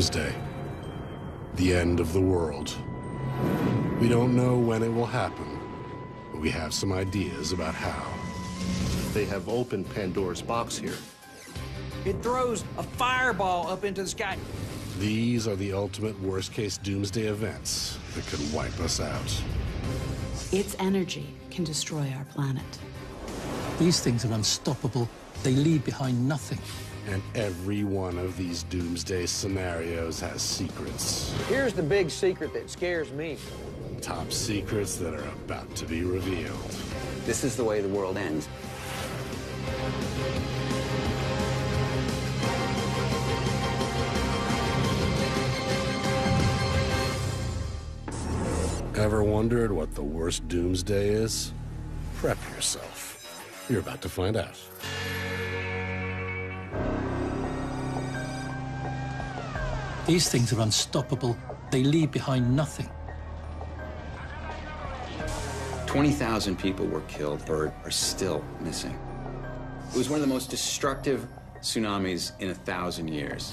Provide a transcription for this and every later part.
doomsday. The end of the world. We don't know when it will happen, but we have some ideas about how. They have opened Pandora's box here. It throws a fireball up into the sky. These are the ultimate worst-case doomsday events that could wipe us out. Its energy can destroy our planet. These things are unstoppable. They leave behind nothing. And every one of these doomsday scenarios has secrets. Here's the big secret that scares me. Top secrets that are about to be revealed. This is the way the world ends. Ever wondered what the worst doomsday is? Prep yourself. You're about to find out. These things are unstoppable. They leave behind nothing. 20,000 people were killed or are still missing. It was one of the most destructive tsunamis in 1,000 years.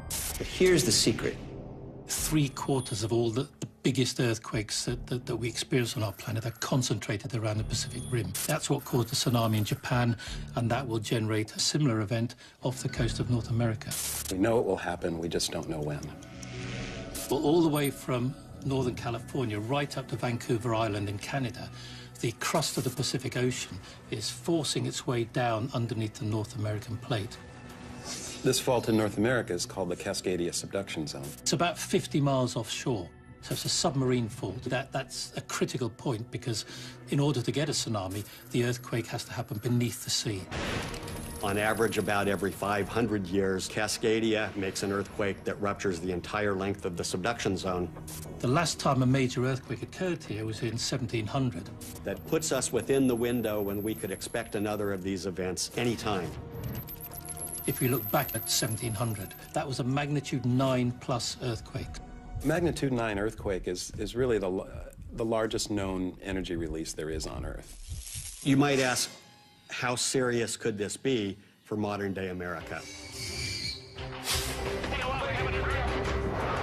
But here's the secret. 3/4 of all the biggest earthquakes that we experience on our planet are concentrated around the Pacific Rim. That's what caused the tsunami in Japan, and that will generate a similar event off the coast of North America. We know it will happen, we just don't know when. Well, all the way from Northern California right up to Vancouver Island in Canada, the crust of the Pacific Ocean is forcing its way down underneath the North American plate. This fault in North America is called the Cascadia subduction zone. It's about 50 miles offshore, so it's a submarine fault. That's a critical point because in order to get a tsunami, the earthquake has to happen beneath the sea. On average, about every 500 years, Cascadia makes an earthquake that ruptures the entire length of the subduction zone. The last time a major earthquake occurred here was in 1700. That puts us within the window when we could expect another of these events anytime. If we look back at 1700, that was a magnitude 9+ earthquake. Magnitude 9 earthquake is really the largest known energy release there is on Earth. You might ask, how serious could this be for modern-day America?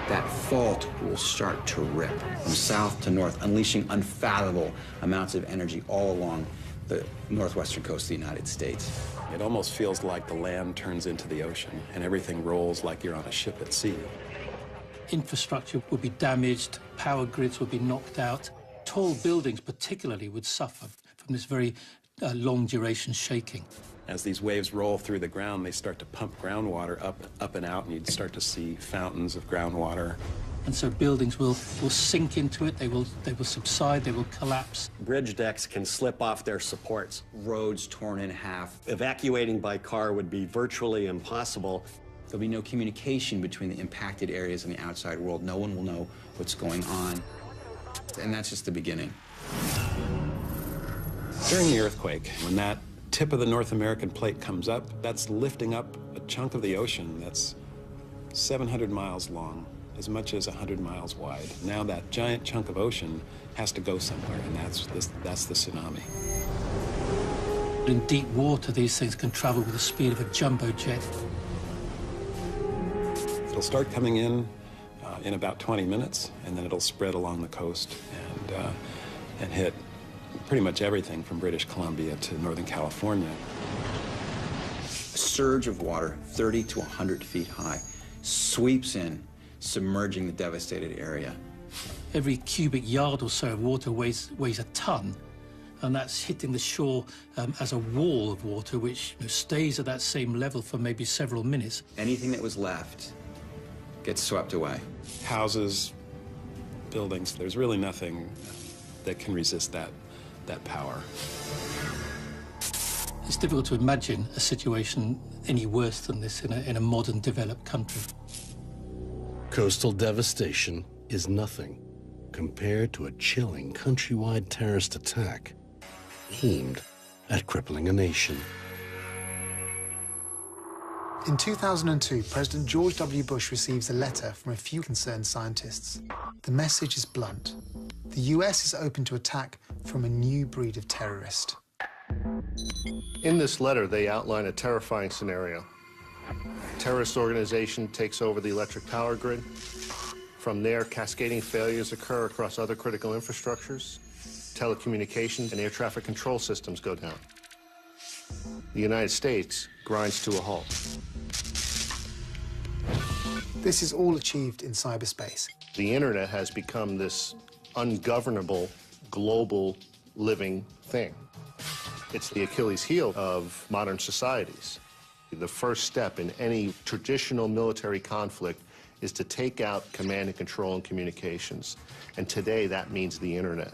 That fault will start to rip from south to north, unleashing unfathomable amounts of energy all along the northwestern coast of the United States. It almost feels like the land turns into the ocean and everything rolls like you're on a ship at sea. Infrastructure would be damaged, power grids would be knocked out. Tall buildings particularly would suffer from this very long-duration shaking. As these waves roll through the ground, they start to pump groundwater up and out, and you'd start to see fountains of groundwater. And so buildings will sink into it, they will subside, they will collapse. Bridge decks can slip off their supports. Roads torn in half. Evacuating by car would be virtually impossible. There'll be no communication between the impacted areas and the outside world. No one will know what's going on. And that's just the beginning. During the earthquake, when that tip of the North American plate comes up, that's lifting up a chunk of the ocean that's 700 miles long, as much as 100 miles wide. Now that giant chunk of ocean has to go somewhere, and that's the tsunami. In deep water, these things can travel with the speed of a jumbo jet. It'll start coming in about 20 minutes, and then it'll spread along the coast and hit pretty much everything from British Columbia to Northern California. A surge of water, 30 to 100 feet high, sweeps in, submerging the devastated area. Every cubic yard or so of water weighs a ton, and that's hitting the shore as a wall of water which stays at that same level for maybe several minutes. Anything that was left gets swept away. Houses, buildings, there's really nothing that can resist that power. It's difficult to imagine a situation any worse than this in a modern developed country. Coastal devastation is nothing compared to a chilling countrywide terrorist attack aimed at crippling a nation. In 2002, President George W. Bush receives a letter from a few concerned scientists. The message is blunt. The US is open to attack from a new breed of terrorist. In this letter, they outline a terrifying scenario. Terrorist organization takes over the electric power grid. From there, cascading failures occur across other critical infrastructures. Telecommunications and air traffic control systems go down. The United States grinds to a halt. This is all achieved in cyberspace. The internet has become this ungovernable, global, living thing. It's the Achilles heel of modern societies. The first step in any traditional military conflict is to take out command and control and communications. And today, that means the internet.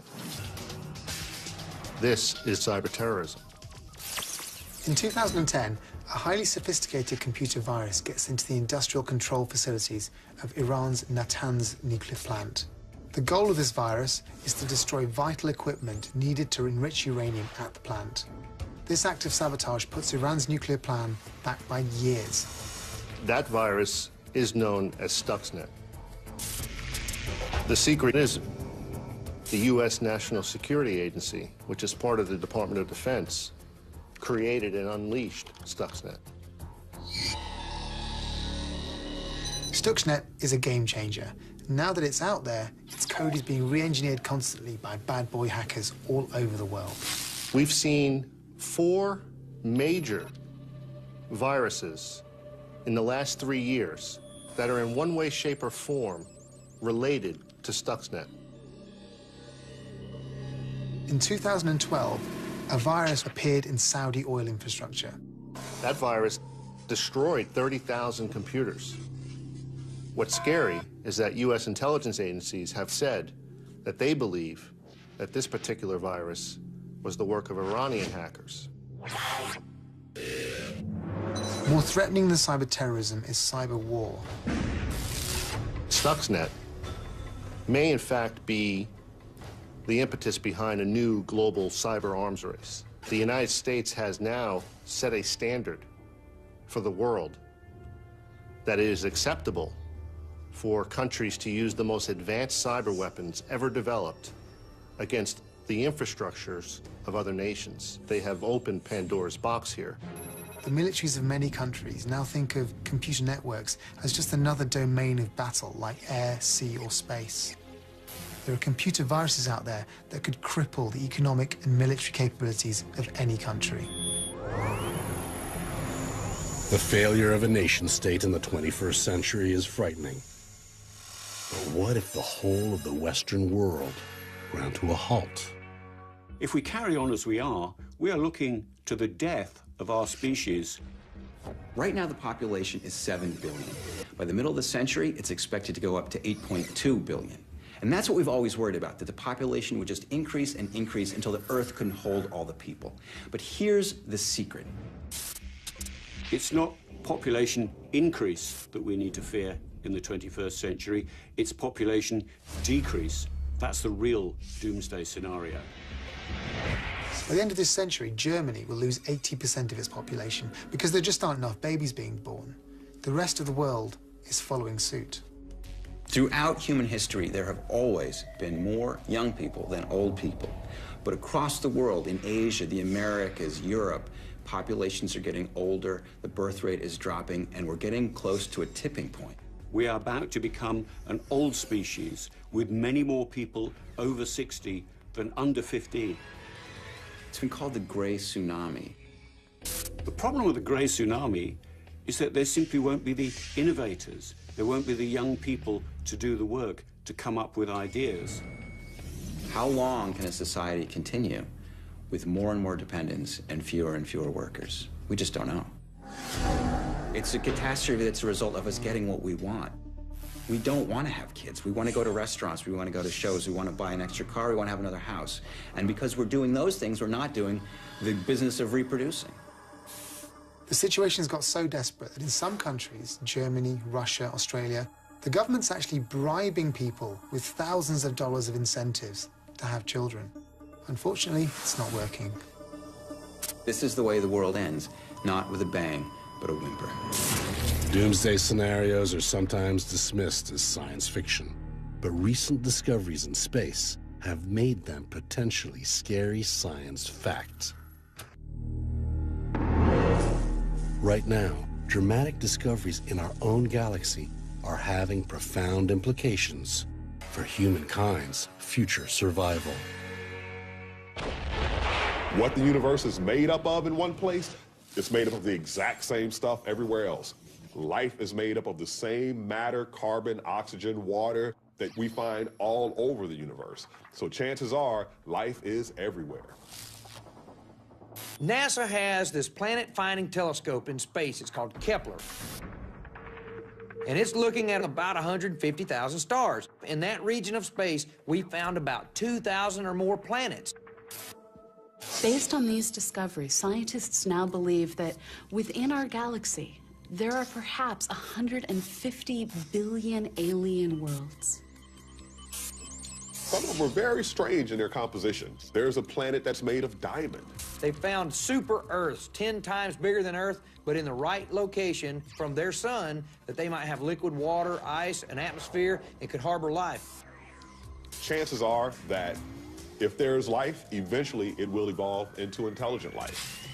This is cyber terrorism. In 2010, a highly sophisticated computer virus gets into the industrial control facilities of Iran's Natanz nuclear plant. The goal of this virus is to destroy vital equipment needed to enrich uranium at the plant. This act of sabotage puts Iran's nuclear plan back by years. That virus is known as Stuxnet. The secret is the U.S. National Security Agency, which is part of the Department of Defense, created and unleashed Stuxnet. Stuxnet is a game changer. Now that it's out there, its code is being re-engineered constantly by bad boy hackers all over the world. We've seen 4 major viruses in the last 3 years that are in one way, shape, or form related to Stuxnet. In 2012, a virus appeared in Saudi oil infrastructure. That virus destroyed 30,000 computers. What's scary is that U.S. intelligence agencies have said that they believe that this particular virus was the work of Iranian hackers. More threatening than cyber terrorism is cyber war. Stuxnet may in fact be the impetus behind a new global cyber arms race. The United States has now set a standard for the world that it is acceptable for countries to use the most advanced cyber weapons ever developed against the infrastructures of other nations. They have opened Pandora's box here. The militaries of many countries now think of computer networks as just another domain of battle like air, sea, or space. There are computer viruses out there that could cripple the economic and military capabilities of any country. The failure of a nation-state in the 21st century is frightening. But what if the whole of the Western world ground to a halt? If we carry on as we are looking to the death of our species. Right now, the population is 7 billion. By the middle of the century, it's expected to go up to 8.2 billion. And that's what we've always worried about, that the population would just increase and increase until the Earth couldn't hold all the people. But here's the secret. It's not population increase that we need to fear in the 21st century, it's population decrease. That's the real doomsday scenario. By the end of this century, Germany will lose 80% of its population because there just aren't enough babies being born. The rest of the world is following suit. Throughout human history, there have always been more young people than old people. But across the world, in Asia, the Americas, Europe, populations are getting older, the birth rate is dropping, and we're getting close to a tipping point. We are about to become an old species with many more people over 60 than under 15. It's been called the gray tsunami. The problem with the gray tsunami is that there simply won't be the innovators. There won't be the young people to do the work, to come up with ideas. How long can a society continue with more and more dependents and fewer workers? We just don't know. It's a catastrophe that's a result of us getting what we want. We don't want to have kids. We want to go to restaurants. We want to go to shows. We want to buy an extra car. We want to have another house. And because we're doing those things, we're not doing the business of reproducing. The situation's got so desperate that in some countries, Germany, Russia, Australia, the government's actually bribing people with thousands of dollars of incentives to have children. Unfortunately, it's not working. This is the way the world ends, not with a bang, but a whimper. Doomsday scenarios are sometimes dismissed as science fiction, but recent discoveries in space have made them potentially scary science facts. Right now, dramatic discoveries in our own galaxy are having profound implications for humankind's future survival. What the universe is made up of in one place, it's made up of the exact same stuff everywhere else. Life is made up of the same matter, carbon, oxygen, water that we find all over the universe. So chances are life is everywhere. NASA has this planet-finding telescope in space. It's called Kepler. And it's looking at about 150,000 stars. In that region of space, we found about 2,000 or more planets. Based on these discoveries, scientists now believe that within our galaxy, there are perhaps 150 billion alien worlds. Some of them are very strange in their composition. There's a planet that's made of diamond. They found super Earths 10 times bigger than Earth, but in the right location from their sun that they might have liquid water, ice, an atmosphere, and could harbor life. Chances are that if there's life, eventually it will evolve into intelligent life.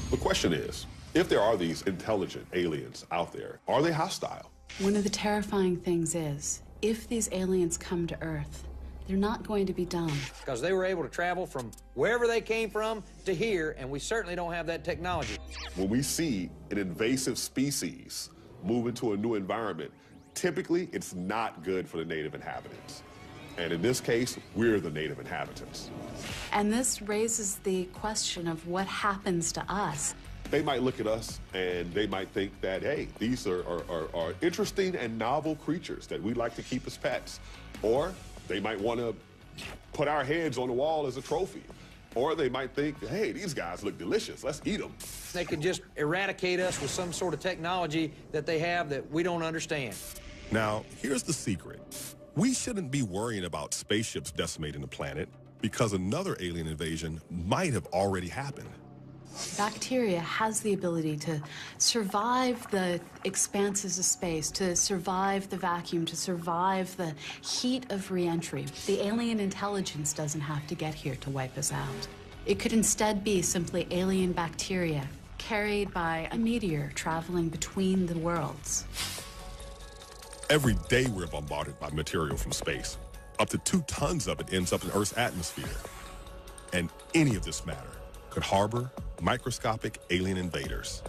The question is, if there are these intelligent aliens out there, are they hostile? One of the terrifying things is, if these aliens come to Earth, they're not going to be dumb. Because they were able to travel from wherever they came from to here, and we certainly don't have that technology. When we see an invasive species move into a new environment, typically it's not good for the native inhabitants. And in this case, we're the native inhabitants. And this raises the question of what happens to us. They might look at us and they might think that, hey, these are interesting and novel creatures that we'd like to keep as pets. Or they might want to put our heads on the wall as a trophy. Or they might think, hey, these guys look delicious, let's eat them. They could just eradicate us with some sort of technology that they have that we don't understand. Now, here's the secret. We shouldn't be worrying about spaceships decimating the planet because another alien invasion might have already happened. Bacteria has the ability to survive the expanses of space, to survive the vacuum, to survive the heat of re-entry. The alien intelligence doesn't have to get here to wipe us out. It could instead be simply alien bacteria carried by a meteor traveling between the worlds. Every day we're bombarded by material from space. Up to 2 tons of it ends up in Earth's atmosphere. And any of this matter could harbor microscopic alien invaders.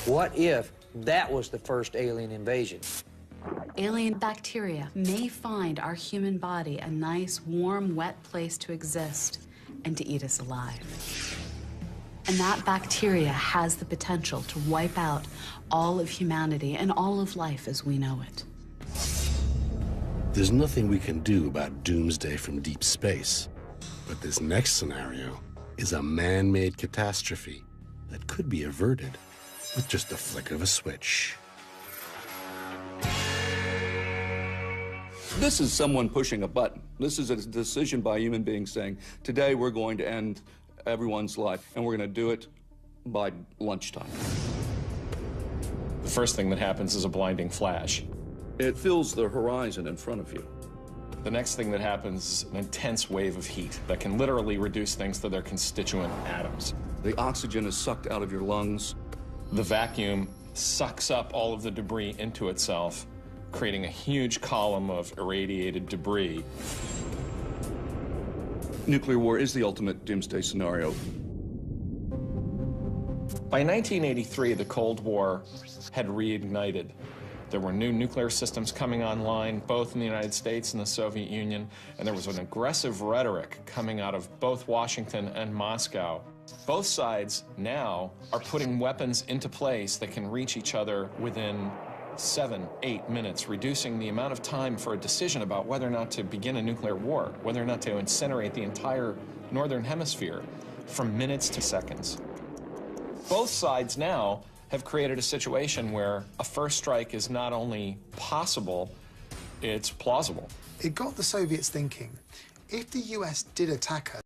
What if that was the first alien invasion? Alien bacteria may find our human body a nice, warm, wet place to exist and to eat us alive. And that bacteria has the potential to wipe out all of humanity and all of life as we know it. There's nothing we can do about doomsday from deep space, but this next scenario is a man-made catastrophe that could be averted with just a flick of a switch. This is someone pushing a button. This is a decision by human beings saying, today we're going to end everyone's life, and we're going to do it by lunchtime. The first thing that happens is a blinding flash. It fills the horizon in front of you. The next thing that happens is an intense wave of heat that can literally reduce things to their constituent atoms. The oxygen is sucked out of your lungs. The vacuum sucks up all of the debris into itself, creating a huge column of irradiated debris. Nuclear war is the ultimate doomsday scenario. By 1983, the Cold War had reignited. There were new nuclear systems coming online, both in the United States and the Soviet Union, and there was an aggressive rhetoric coming out of both Washington and Moscow. Both sides now are putting weapons into place that can reach each other within 7-8 minutes, reducing the amount of time for a decision about whether or not to begin a nuclear war, whether or not to incinerate the entire northern hemisphere, from minutes to seconds. Both sides now have created a situation where a first strike is not only possible, it's plausible. It got the Soviets thinking, if the US did attack us,